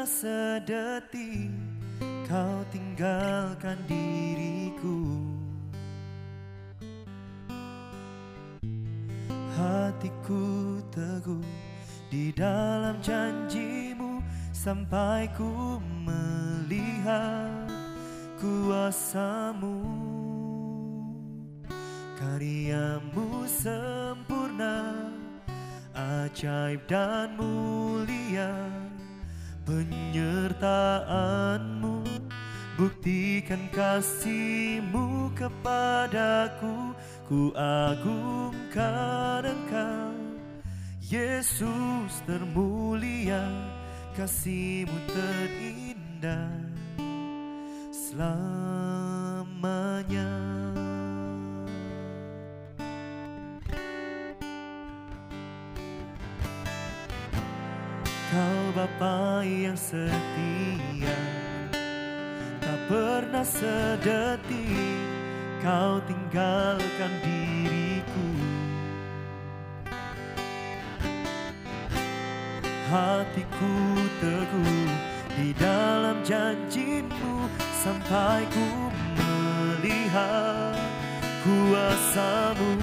pernah sedetik kau tinggalkan diriku. Hatiku teguh di dalam janjimu sampai ku melihat kuasamu. Karyamu sempurna, ajaib dan mulia. Penyertaanmu buktikan kasihmu kepadaku. Ku agungkan Engkau, Yesus termulia. Kasihmu terindah selamanya. Kau Bapa yang setia, tak pernah sedetik kau tinggalkan diriku. Hatiku teguh di dalam janjimu sampai ku melihat kuasamu.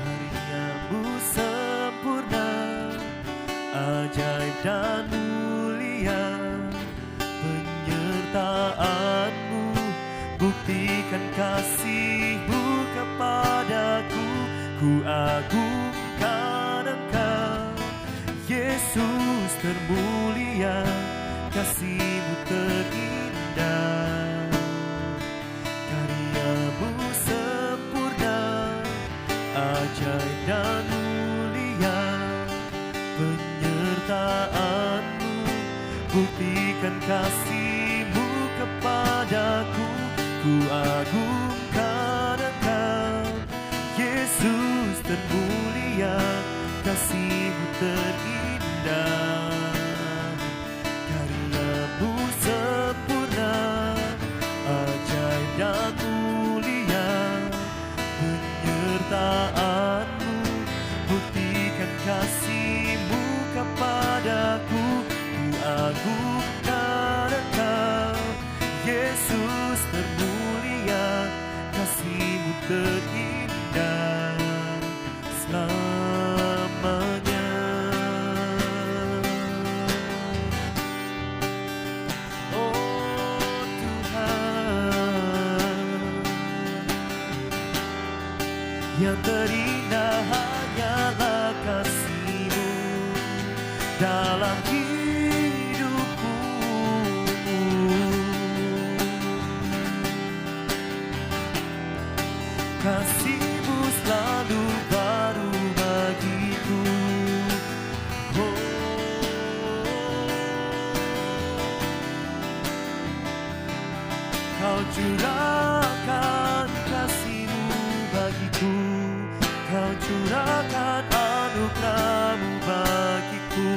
Karyamu sempurna, ajaib dan mulia. Penyertaanmu buktikan kasihmu kepadaku. Ku agungkan Engkau, Yesus termulia. Kasihmu terindah, karyamu sempurna, ajaib dan mulia. Penyertaanmu buktikan kasihmu kepadaku. Ku agungkan Engkau, Yesus termulia. Kasihmu terindah, karyamu sempurna, ajaib dan mulia. Penyertaanmu buktikan kasihmu kepadaku. Ku agungkan Engkau, Yesus termulia. Kasihmu terindah selamanya. Oh Tuhan, yang terindah hanyalah kasih-Mu dalam hidupku. Kasih-Mu selalu baru bagiku. Kau curahkan kasih-Mu bagiku. Kau curahkan anugerah-Mu bagiku.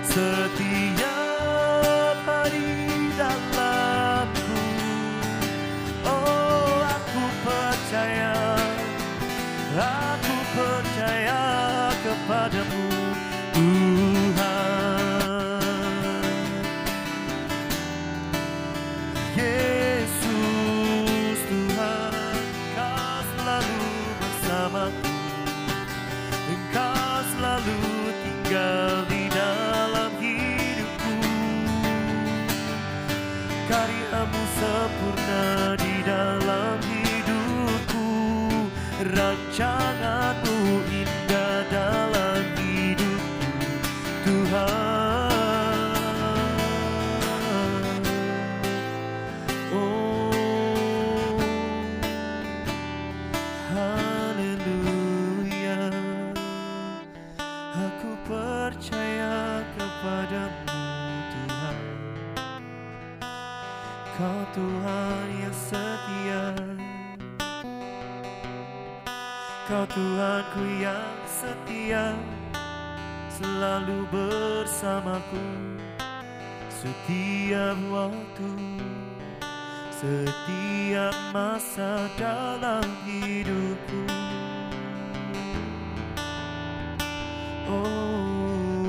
Setiap hari dalamku. Oh, aku percaya kepadamu, Tuhan. Yesus Tuhan, Kau selalu bersamaku. Engkau selalu tinggal di dalam hidupku. Karyamu sempurna di dalam hidupku. Rancangan-Mu indah dalam hidupku, Tuhan. Oh, haleluya. Aku percaya kepadamu, Tuhan. Kau Tuhan yang setia. Kau Tuhanku yang setia, selalu bersamaku setiap waktu, setiap masa dalam hidupku. Oh,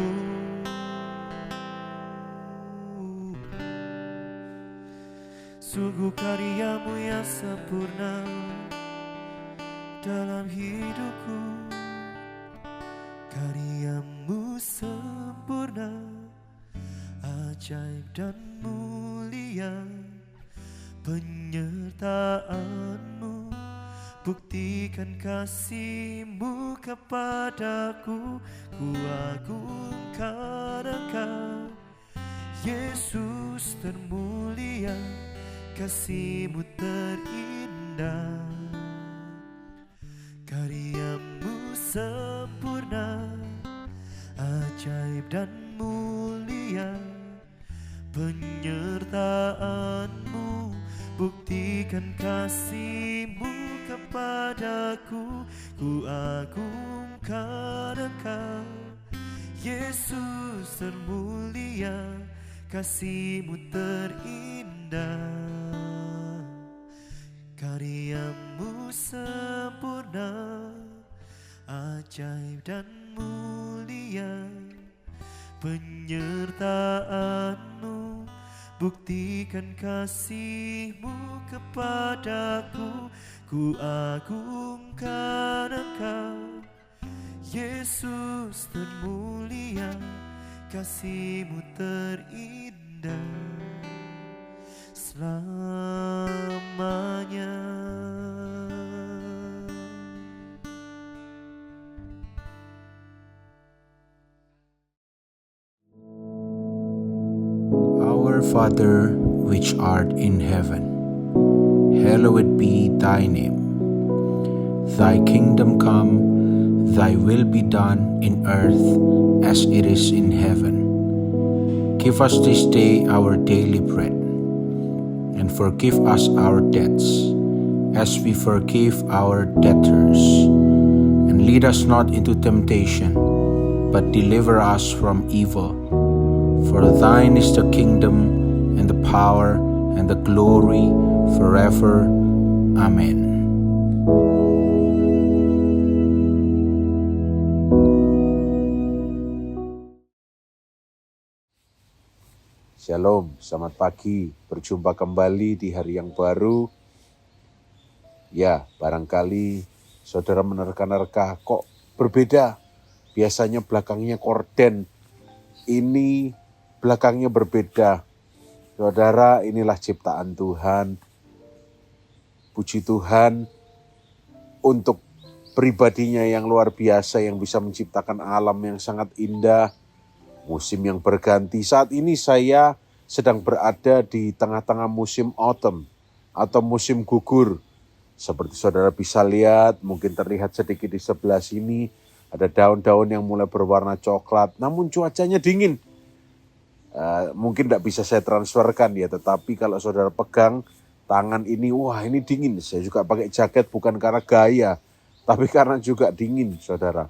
Sungguh karyamu yang sempurna dalam hidupku. Karyamu sempurna, ajaib dan mulia. Penyertaanmu buktikan kasih-Mu kepadaku. Ku agungkan Engkau, Yesus termulia, kasih-Mu terindah. Karya-Mu sempurna, ajaib dan mulia. Penyertaan-Mu buktikan kasih-Mu kepadaku. Ku agungkan Engkau, Yesus termulia, kasih-Mu terindah. Karya-Mu sempurna, ajaib dan mulia. Penyertaan-Mu buktikan kasih-Mu kepadaku. Ku agungkan Engkau, Yesus termulia, kasih-Mu terindah selamanya. Our Father, which art in heaven, hallowed be thy name. Thy kingdom come, thy will be done in earth as it is in heaven. Give us this day our daily bread, and forgive us our debts, as we forgive our debtors. And lead us not into temptation, but deliver us from evil. For thine is the kingdom, and the power, and the glory, forever. Amen. Shalom, selamat pagi. Berjumpa kembali di hari yang baru. Ya, barangkali saudara menerka-nerka kok berbeda. Biasanya belakangnya korden. Ini belakangnya berbeda. Saudara, inilah ciptaan Tuhan. Puji Tuhan untuk pribadinya yang luar biasa yang bisa menciptakan alam yang sangat indah. Musim yang berganti. Saat ini saya sedang berada di tengah-tengah musim autumn atau musim gugur. Seperti saudara bisa lihat, mungkin terlihat sedikit di sebelah sini, ada daun-daun yang mulai berwarna coklat, namun cuacanya dingin. Mungkin tidak bisa saya transferkan ya, tetapi kalau saudara pegang tangan ini, wah ini dingin. Saya juga pakai jaket bukan karena gaya, tapi karena juga dingin saudara.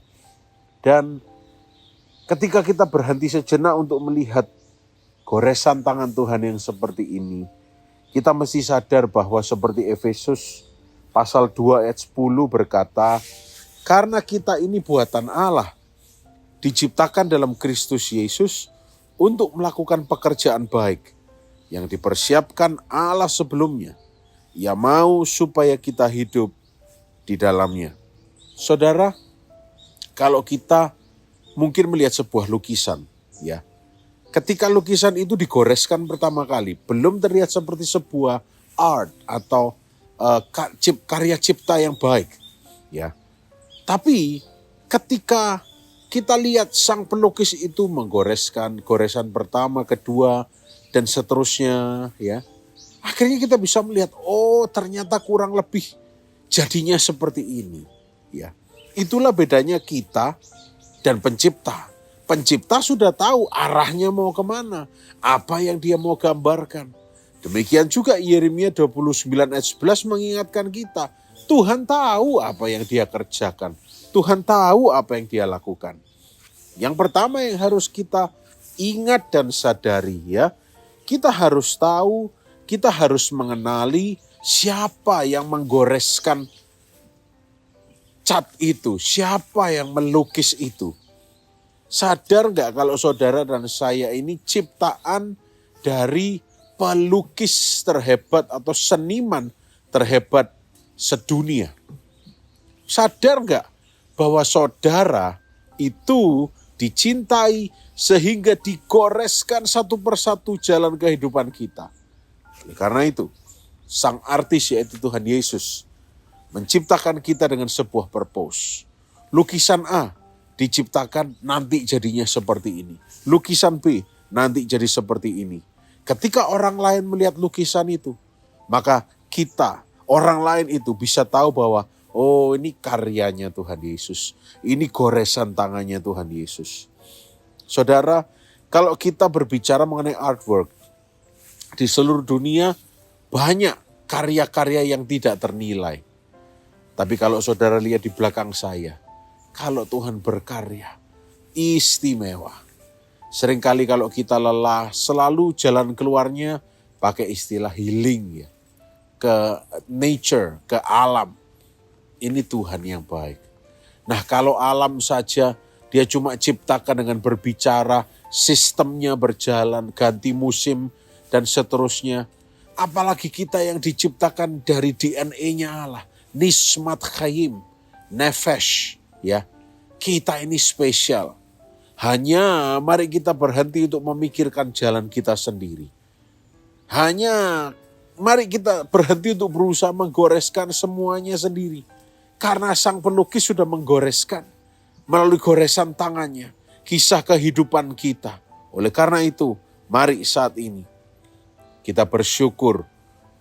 Dan ketika kita berhenti sejenak untuk melihat goresan tangan Tuhan yang seperti ini, kita mesti sadar bahwa seperti Efesus pasal 2 ayat 10 berkata, karena kita ini buatan Allah, diciptakan dalam Kristus Yesus untuk melakukan pekerjaan baik yang dipersiapkan Allah sebelumnya. Ia mau supaya kita hidup di dalamnya. Saudara, kalau kita mungkin melihat sebuah lukisan, ya. Ketika lukisan itu digoreskan pertama kali, belum terlihat seperti sebuah art atau karya cipta yang baik, ya. Tapi ketika kita lihat sang pelukis itu menggoreskan goresan pertama, kedua, dan seterusnya, ya. Akhirnya kita bisa melihat, oh ternyata kurang lebih jadinya seperti ini, ya. Itulah bedanya kita dan pencipta. Pencipta sudah tahu arahnya mau kemana, apa yang dia mau gambarkan. Demikian juga Yeremia 29 ayat 11 mengingatkan kita, Tuhan tahu apa yang dia kerjakan. Tuhan tahu apa yang dia lakukan. Yang pertama yang harus kita ingat dan sadari, ya, kita harus tahu, kita harus mengenali siapa yang menggoreskan cat itu, siapa yang melukis itu. Sadar nggak kalau saudara dan saya ini ciptaan dari pelukis terhebat atau seniman terhebat sedunia. Sadar nggak bahwa saudara itu dicintai sehingga digoreskan satu persatu jalan kehidupan kita. Karena itu, sang artis yaitu Tuhan Yesus menciptakan kita dengan sebuah purpose. Lukisan A diciptakan nanti jadinya seperti ini. Lukisan B nanti jadi seperti ini. Ketika orang lain melihat lukisan itu, maka kita, orang lain itu bisa tahu bahwa oh, ini karyanya Tuhan Yesus. Ini goresan tangannya Tuhan Yesus. Saudara, kalau kita berbicara mengenai artwork, di seluruh dunia banyak karya-karya yang tidak ternilai. Tapi kalau saudara lihat di belakang saya, kalau Tuhan berkarya, istimewa. Seringkali kalau kita lelah, selalu jalan keluarnya pakai istilah healing ya. Ke nature, ke alam. Ini Tuhan yang baik. Nah, kalau alam saja dia cuma ciptakan dengan berbicara, sistemnya berjalan, ganti musim dan seterusnya. Apalagi kita yang diciptakan dari DNA-nya Allah. Nismat Chaim, Nefesh. Ya, kita ini spesial. Hanya mari kita berhenti untuk memikirkan jalan kita sendiri. Hanya mari kita berhenti untuk berusaha menggoreskan semuanya sendiri. Karena sang pelukis sudah menggoreskan melalui goresan tangannya kisah kehidupan kita. Oleh karena itu, mari saat ini kita bersyukur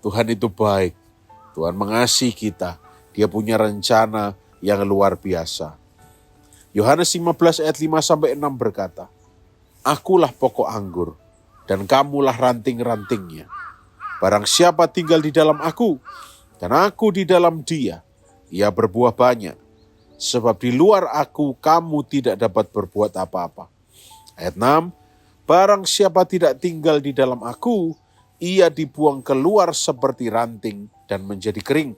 Tuhan itu baik. Tuhan mengasihi kita. Dia punya rencana yang luar biasa. Yohanes 15 ayat 5-6 berkata, Akulah pokok anggur dan kamulah ranting-rantingnya. Barang siapa tinggal di dalam aku dan aku di dalam dia, ia berbuah banyak. Sebab di luar aku kamu tidak dapat berbuat apa-apa. Ayat 6, barang siapa tidak tinggal di dalam aku, ia dibuang keluar seperti ranting dan menjadi kering.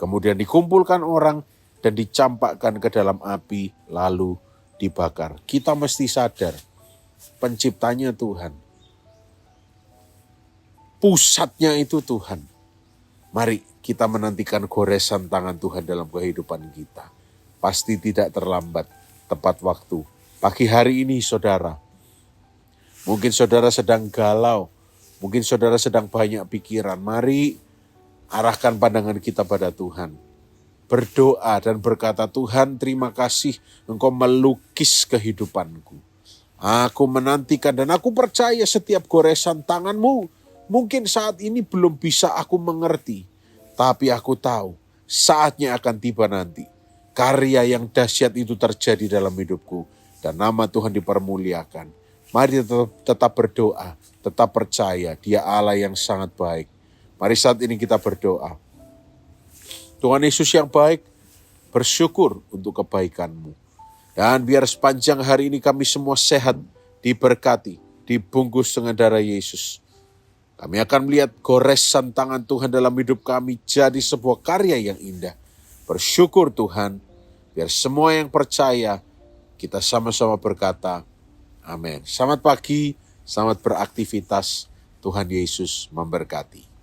Kemudian dikumpulkan orang dan dicampakkan ke dalam api lalu dibakar. Kita mesti sadar, penciptanya Tuhan. Pusatnya itu Tuhan. Mari kita menantikan goresan tangan Tuhan dalam kehidupan kita. Pasti tidak terlambat, tepat waktu. Pagi hari ini saudara, mungkin saudara sedang galau, mungkin saudara sedang banyak pikiran. Mari arahkan pandangan kita pada Tuhan. Berdoa dan berkata, Tuhan terima kasih Engkau melukis kehidupanku. Aku menantikan dan aku percaya setiap goresan tangan-Mu. Mungkin saat ini belum bisa aku mengerti. Tapi aku tahu saatnya akan tiba nanti. Karya yang dahsyat itu terjadi dalam hidupku. Dan nama Tuhan dipermuliakan. Mari tetap berdoa, tetap percaya Dia Allah yang sangat baik. Mari saat ini kita berdoa. Tuhan Yesus yang baik, bersyukur untuk kebaikan-Mu. Dan biar sepanjang hari ini kami semua sehat, diberkati, dibungkus dengan darah Yesus. Kami akan melihat goresan tangan Tuhan dalam hidup kami jadi sebuah karya yang indah. Bersyukur Tuhan, biar semua yang percaya, kita sama-sama berkata, amin. Selamat pagi, selamat beraktivitas, Tuhan Yesus memberkati.